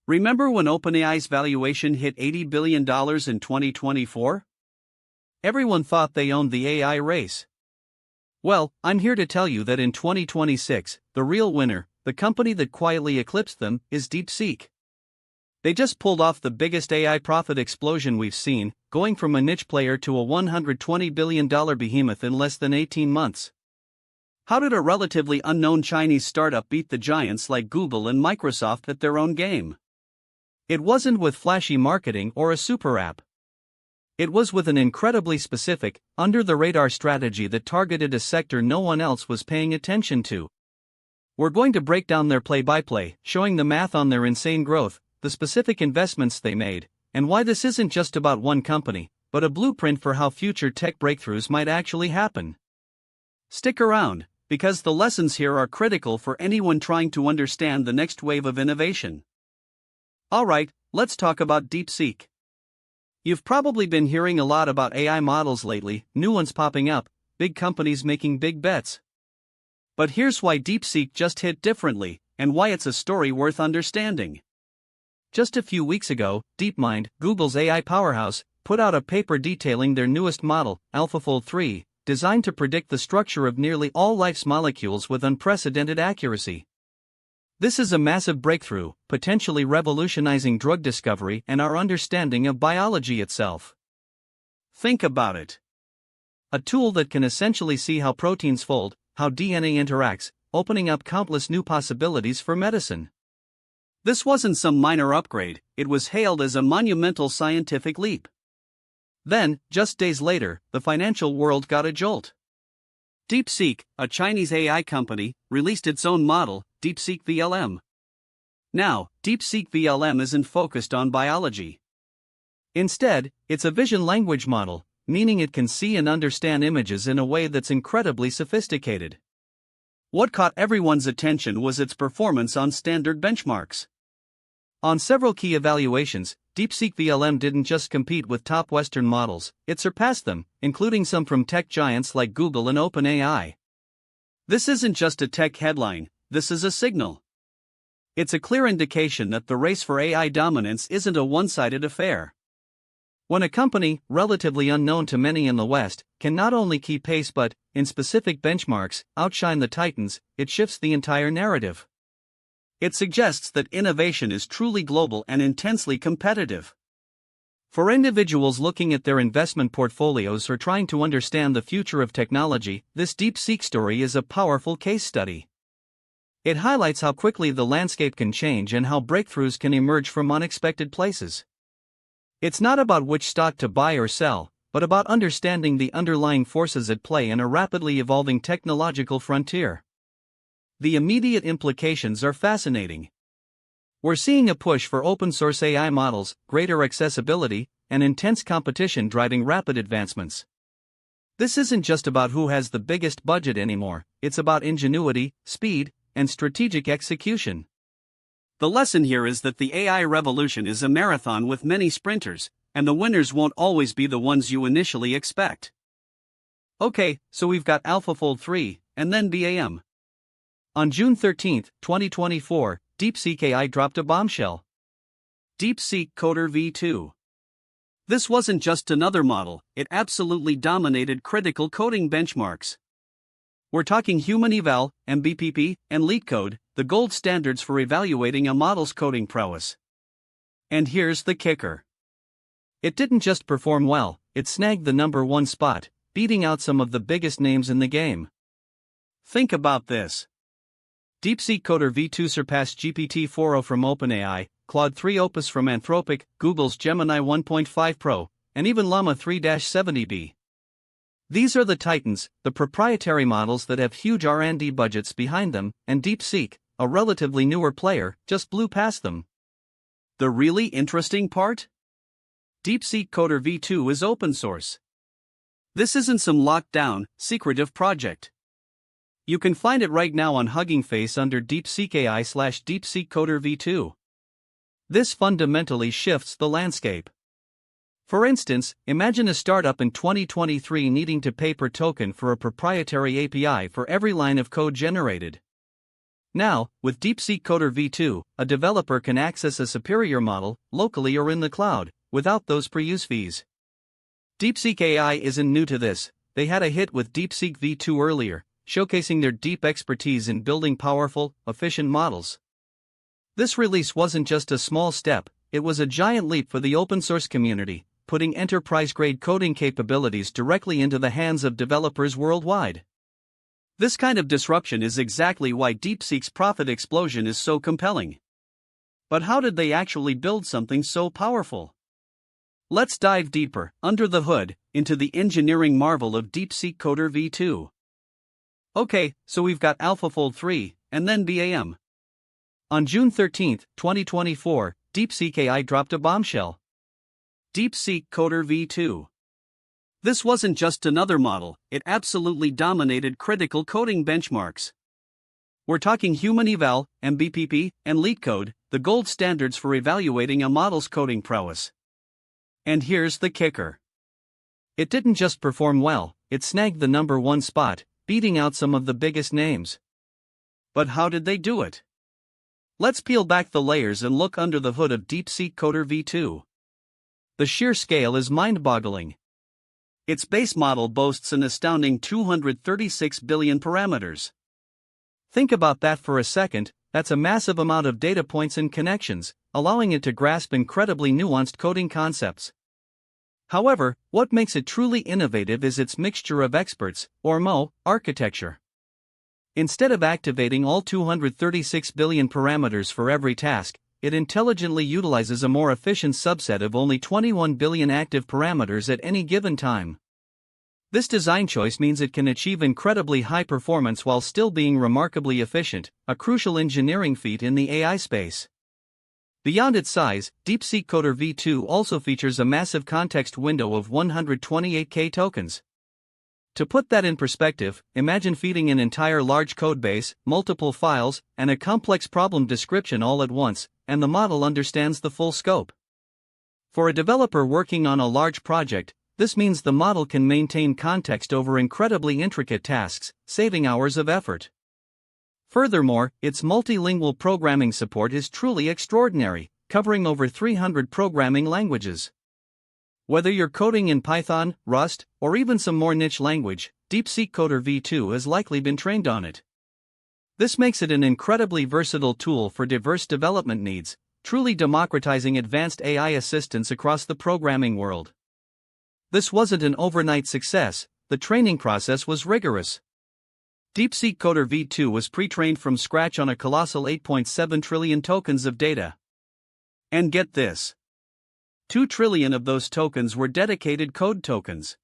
Remember when OpenAI's valuation hit $80 billion in 2024? Everyone thought they owned the AI race. Well, I'm here to tell you that in 2026, the real winner, the company that quietly eclipsed them, is DeepSeek. They just pulled off the biggest AI profit explosion we've seen, going from a niche player to a $120 billion behemoth in less than 18 months. How did a relatively unknown Chinese startup beat the giants like Google and Microsoft at their own game? It wasn't with flashy marketing or a super app. It was with an incredibly specific, under-the-radar strategy that targeted a sector no one else was paying attention to. We're going to break down their play-by-play, showing the math on their insane growth, the specific investments they made, and why this isn't just about one company, but a blueprint for how future tech breakthroughs might actually happen. Stick around, because the lessons here are critical for anyone trying to understand the next wave of innovation. Alright, let's talk about DeepSeek. You've probably been hearing a lot about AI models lately, new ones popping up, big companies making big bets. But here's why DeepSeek just hit differently, and why it's a story worth understanding. Just a few weeks ago, DeepMind, Google's AI powerhouse, put out a paper detailing their newest model, AlphaFold 3, designed to predict the structure of nearly all life's molecules with unprecedented accuracy. This is a massive breakthrough, potentially revolutionizing drug discovery and our understanding of biology itself. Think about it. A tool that can essentially see how proteins fold, how DNA interacts, opening up countless new possibilities for medicine. This wasn't some minor upgrade, it was hailed as a monumental scientific leap. Then, just days later, the financial world got a jolt. DeepSeek, a Chinese AI company, released its own model, DeepSeek VLM. Now, DeepSeek VLM isn't focused on biology. Instead, it's a vision language model, meaning it can see and understand images in a way that's incredibly sophisticated. What caught everyone's attention was its performance on standard benchmarks. On several key evaluations, DeepSeek VLM didn't just compete with top Western models, it surpassed them, including some from tech giants like Google and OpenAI. This isn't just a tech headline, this is a signal. It's a clear indication that the race for AI dominance isn't a one-sided affair. When a company, relatively unknown to many in the West, can not only keep pace but, in specific benchmarks, outshine the titans, it shifts the entire narrative. It suggests that innovation is truly global and intensely competitive. For individuals looking at their investment portfolios or trying to understand the future of technology, this DeepSeek story is a powerful case study. It highlights how quickly the landscape can change and how breakthroughs can emerge from unexpected places. It's not about which stock to buy or sell, but about understanding the underlying forces at play in a rapidly evolving technological frontier. The immediate implications are fascinating. We're seeing a push for open-source AI models, greater accessibility, and intense competition driving rapid advancements. This isn't just about who has the biggest budget anymore, it's about ingenuity, speed, and strategic execution. The lesson here is that the AI revolution is a marathon with many sprinters, and the winners won't always be the ones you initially expect. Okay, so we've got AlphaFold 3, and then BAM. On June 13, 2024, DeepSeek AI dropped a bombshell. DeepSeek Coder V2. This wasn't just another model, it absolutely dominated critical coding benchmarks. We're talking Human Eval, MBPP, and LeetCode, the gold standards for evaluating a model's coding prowess. And here's the kicker. It didn't just perform well, it snagged the #1 spot, beating out some of the biggest names in the game. Think about this. DeepSeek Coder V2 surpassed GPT-4o from OpenAI, Claude 3 Opus from Anthropic, Google's Gemini 1.5 Pro, and even Llama 3-70b. These are the titans, the proprietary models that have huge R&D budgets behind them, and DeepSeek, a relatively newer player, just blew past them. The really interesting part? DeepSeek Coder V2 is open source. This isn't some locked-down, secretive project. You can find it right now on Hugging Face under DeepSeek AI/DeepSeek Coder V2. This fundamentally shifts the landscape. For instance, imagine a startup in 2023 needing to pay per token for a proprietary API for every line of code generated. Now, with DeepSeek Coder V2, a developer can access a superior model, locally or in the cloud, without those per-use fees. DeepSeek AI isn't new to this. They had a hit with DeepSeek V2 earlier, showcasing their deep expertise in building powerful, efficient models. This release wasn't just a small step, it was a giant leap for the open-source community, putting enterprise-grade coding capabilities directly into the hands of developers worldwide. This kind of disruption is exactly why DeepSeek's profit explosion is so compelling. But how did they actually build something so powerful? Let's dive deeper, under the hood, into the engineering marvel of DeepSeek Coder V2. Okay, so we've got AlphaFold 3, and then BAM. On June 13, 2024, DeepSeek AI dropped a bombshell. DeepSeek Coder V2. This wasn't just another model, it absolutely dominated critical coding benchmarks. We're talking Human Eval, MBPP, and LeetCode, the gold standards for evaluating a model's coding prowess. And here's the kicker. It didn't just perform well, it snagged the #1 spot, beating out some of the biggest names. But how did they do it? Let's peel back the layers and look under the hood of DeepSeek Coder V2. The sheer scale is mind-boggling. Its base model boasts an astounding 236 billion parameters. Think about that for a second, that's a massive amount of data points and connections, allowing it to grasp incredibly nuanced coding concepts. However, what makes it truly innovative is its mixture of experts, or MO, architecture. Instead of activating all 236 billion parameters for every task, it intelligently utilizes a more efficient subset of only 21 billion active parameters at any given time. This design choice means it can achieve incredibly high performance while still being remarkably efficient, a crucial engineering feat in the AI space. Beyond its size, DeepSeek Coder V2 also features a massive context window of 128K tokens. To put that in perspective, imagine feeding an entire large codebase, multiple files, and a complex problem description all at once, and the model understands the full scope. For a developer working on a large project, this means the model can maintain context over incredibly intricate tasks, saving hours of effort. Furthermore, its multilingual programming support is truly extraordinary, covering over 300 programming languages. Whether you're coding in Python, Rust, or even some more niche language, DeepSeek Coder V2 has likely been trained on it. This makes it an incredibly versatile tool for diverse development needs, truly democratizing advanced AI assistance across the programming world. This wasn't an overnight success, the training process was rigorous. DeepSeek Coder V2 was pre-trained from scratch on a colossal 8.7 trillion tokens of data. And get this. 2 trillion of those tokens were dedicated code tokens.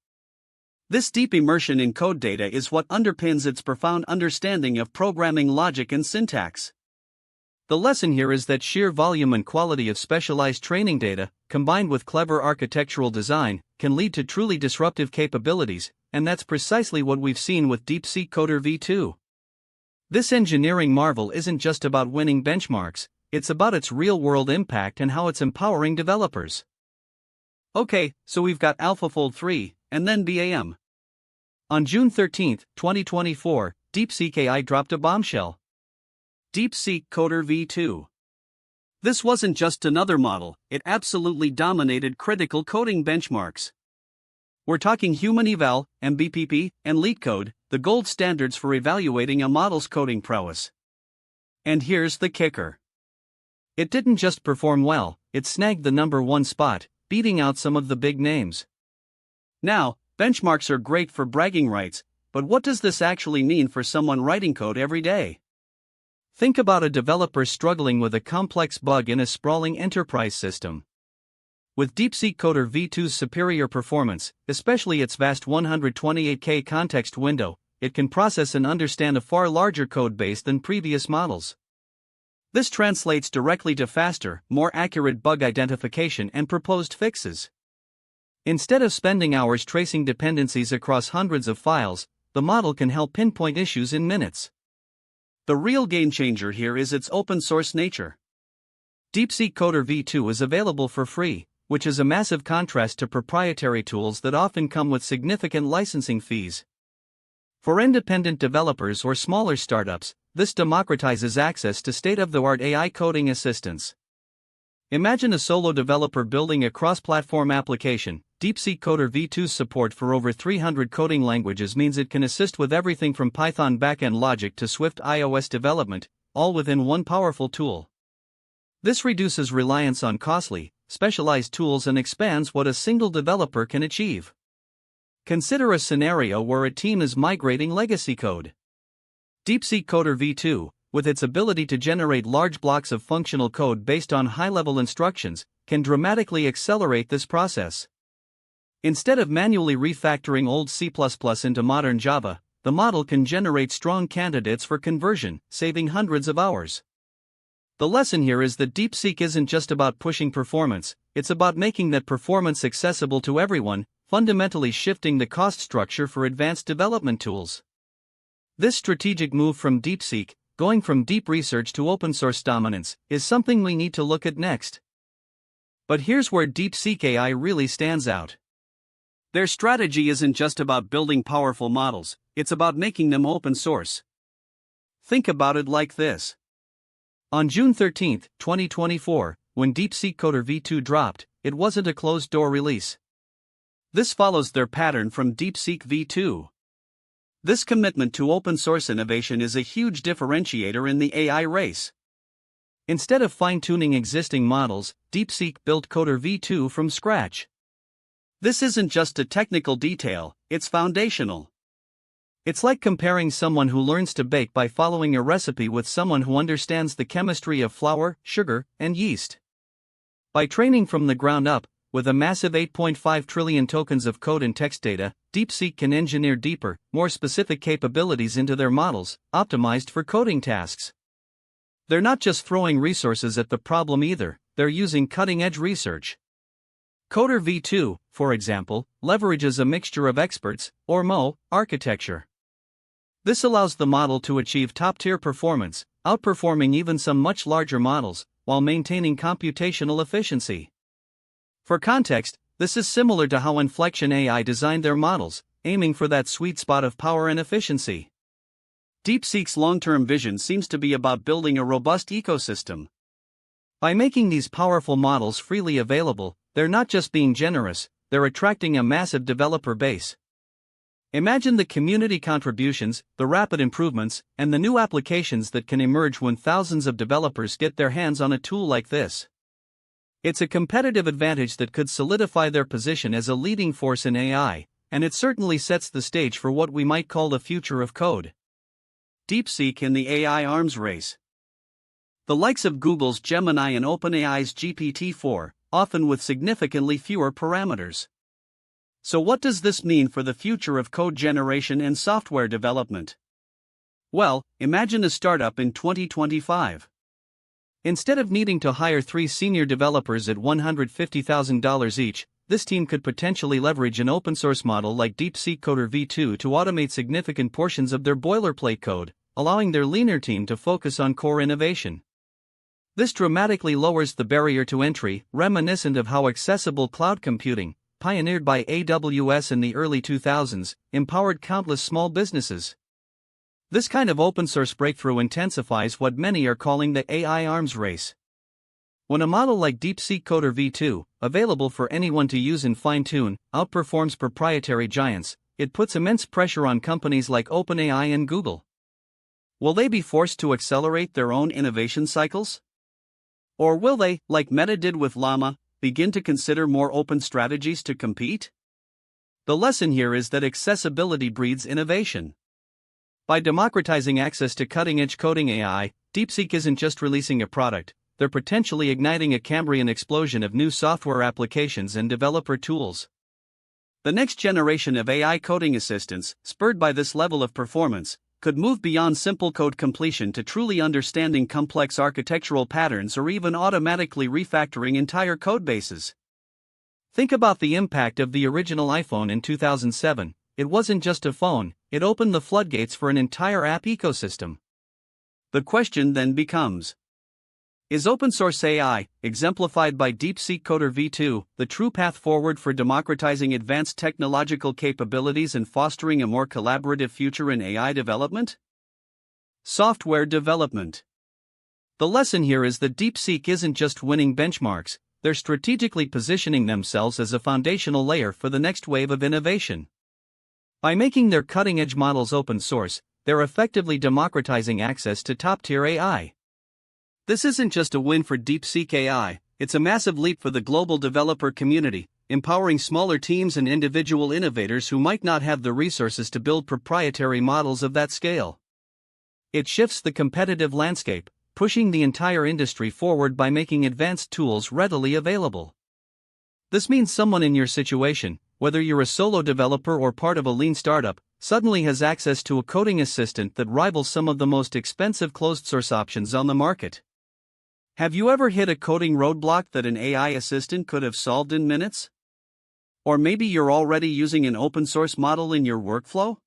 This deep immersion in code data is what underpins its profound understanding of programming logic and syntax. The lesson here is that sheer volume and quality of specialized training data, combined with clever architectural design, can lead to truly disruptive capabilities, and that's precisely what we've seen with DeepSeek Coder V2. This engineering marvel isn't just about winning benchmarks, it's about its real-world impact and how it's empowering developers. Okay, so we've got AlphaFold 3, and then BAM. On June 13, 2024, DeepSeek AI dropped a bombshell. DeepSeek Coder V2. This wasn't just another model, it absolutely dominated critical coding benchmarks. We're talking Human Eval, MBPP, and LeetCode, the gold standards for evaluating a model's coding prowess. And here's the kicker. It didn't just perform well, it snagged the #1 spot, beating out some of the big names. Now, benchmarks are great for bragging rights, but what does this actually mean for someone writing code every day? Think about a developer struggling with a complex bug in a sprawling enterprise system. With DeepSeek Coder V2's superior performance, especially its vast 128K context window, it can process and understand a far larger code base than previous models. This translates directly to faster, more accurate bug identification and proposed fixes. Instead of spending hours tracing dependencies across hundreds of files, the model can help pinpoint issues in minutes. The real game changer here is its open-source nature. DeepSeek Coder V2 is available for free, which is a massive contrast to proprietary tools that often come with significant licensing fees. For independent developers or smaller startups, this democratizes access to state-of-the-art AI coding assistance. Imagine a solo developer building a cross-platform application. DeepSeek Coder V2's support for over 300 coding languages means it can assist with everything from Python backend logic to Swift iOS development, all within one powerful tool. This reduces reliance on costly, specialized tools and expands what a single developer can achieve. Consider a scenario where a team is migrating legacy code. DeepSeek Coder V2, with its ability to generate large blocks of functional code based on high-level instructions, can dramatically accelerate this process. Instead of manually refactoring old C++ into modern Java, the model can generate strong candidates for conversion, saving hundreds of hours. The lesson here is that DeepSeek isn't just about pushing performance, it's about making that performance accessible to everyone, fundamentally shifting the cost structure for advanced development tools. This strategic move from DeepSeek, going from deep research to open-source dominance, is something we need to look at next. But here's where DeepSeek AI really stands out. Their strategy isn't just about building powerful models, it's about making them open source. Think about it like this. On June 13, 2024, when DeepSeek Coder V2 dropped, it wasn't a closed-door release. This follows their pattern from DeepSeek V2. This commitment to open-source innovation is a huge differentiator in the AI race. Instead of fine-tuning existing models, DeepSeek built Coder V2 from scratch. This isn't just a technical detail, it's foundational. It's like comparing someone who learns to bake by following a recipe with someone who understands the chemistry of flour, sugar, and yeast. By training from the ground up, with a massive 8.5 trillion tokens of code and text data, DeepSeek can engineer deeper, more specific capabilities into their models, optimized for coding tasks. They're not just throwing resources at the problem either, they're using cutting-edge research. Coder V2, for example, leverages a mixture of experts, or MO, architecture. This allows the model to achieve top-tier performance, outperforming even some much larger models, while maintaining computational efficiency. For context, this is similar to how Inflection AI designed their models, aiming for that sweet spot of power and efficiency. DeepSeek's long-term vision seems to be about building a robust ecosystem. By making these powerful models freely available, they're not just being generous, they're attracting a massive developer base. Imagine the community contributions, the rapid improvements, and the new applications that can emerge when thousands of developers get their hands on a tool like this. It's a competitive advantage that could solidify their position as a leading force in AI, and it certainly sets the stage for what we might call the future of code. DeepSeek in the AI arms race. The likes of Google's Gemini and OpenAI's GPT-4, often with significantly fewer parameters. So what does this mean for the future of code generation and software development? Well, imagine a startup in 2025. Instead of needing to hire 3 senior developers at $150,000 each, this team could potentially leverage an open-source model like DeepSeek Coder V2 to automate significant portions of their boilerplate code, allowing their leaner team to focus on core innovation. This dramatically lowers the barrier to entry, reminiscent of how accessible cloud computing, pioneered by AWS in the early 2000s, empowered countless small businesses. This kind of open-source breakthrough intensifies what many are calling the AI arms race. When a model like DeepSeek Coder V2, available for anyone to use and fine-tune, outperforms proprietary giants, it puts immense pressure on companies like OpenAI and Google. Will they be forced to accelerate their own innovation cycles? Or will they, like Meta did with Llama, begin to consider more open strategies to compete? The lesson here is that accessibility breeds innovation. By democratizing access to cutting-edge coding AI, DeepSeek isn't just releasing a product, they're potentially igniting a Cambrian explosion of new software applications and developer tools. The next generation of AI coding assistants, spurred by this level of performance, could move beyond simple code completion to truly understanding complex architectural patterns or even automatically refactoring entire codebases. Think about the impact of the original iPhone in 2007. It wasn't just a phone, it opened the floodgates for an entire app ecosystem. The question then becomes: is open-source AI, exemplified by DeepSeek Coder V2, the true path forward for democratizing advanced technological capabilities and fostering a more collaborative future in AI development? Software development. The lesson here is that DeepSeek isn't just winning benchmarks, they're strategically positioning themselves as a foundational layer for the next wave of innovation. By making their cutting-edge models open source, they're effectively democratizing access to top-tier AI. This isn't just a win for DeepSeek AI, it's a massive leap for the global developer community, empowering smaller teams and individual innovators who might not have the resources to build proprietary models of that scale. It shifts the competitive landscape, pushing the entire industry forward by making advanced tools readily available. This means someone in your situation, whether you're a solo developer or part of a lean startup, suddenly has access to a coding assistant that rivals some of the most expensive closed-source options on the market. Have you ever hit a coding roadblock that an AI assistant could have solved in minutes? Or maybe you're already using an open-source model in your workflow?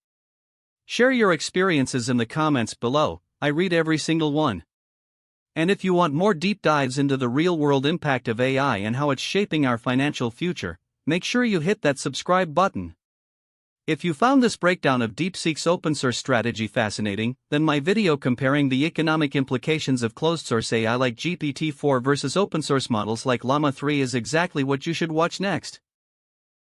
Share your experiences in the comments below, I read every single one. And if you want more deep dives into the real-world impact of AI and how it's shaping our financial future, make sure you hit that subscribe button. If you found this breakdown of DeepSeek's open-source strategy fascinating, then my video comparing the economic implications of closed-source AI like GPT-4 versus open-source models like Llama 3 is exactly what you should watch next.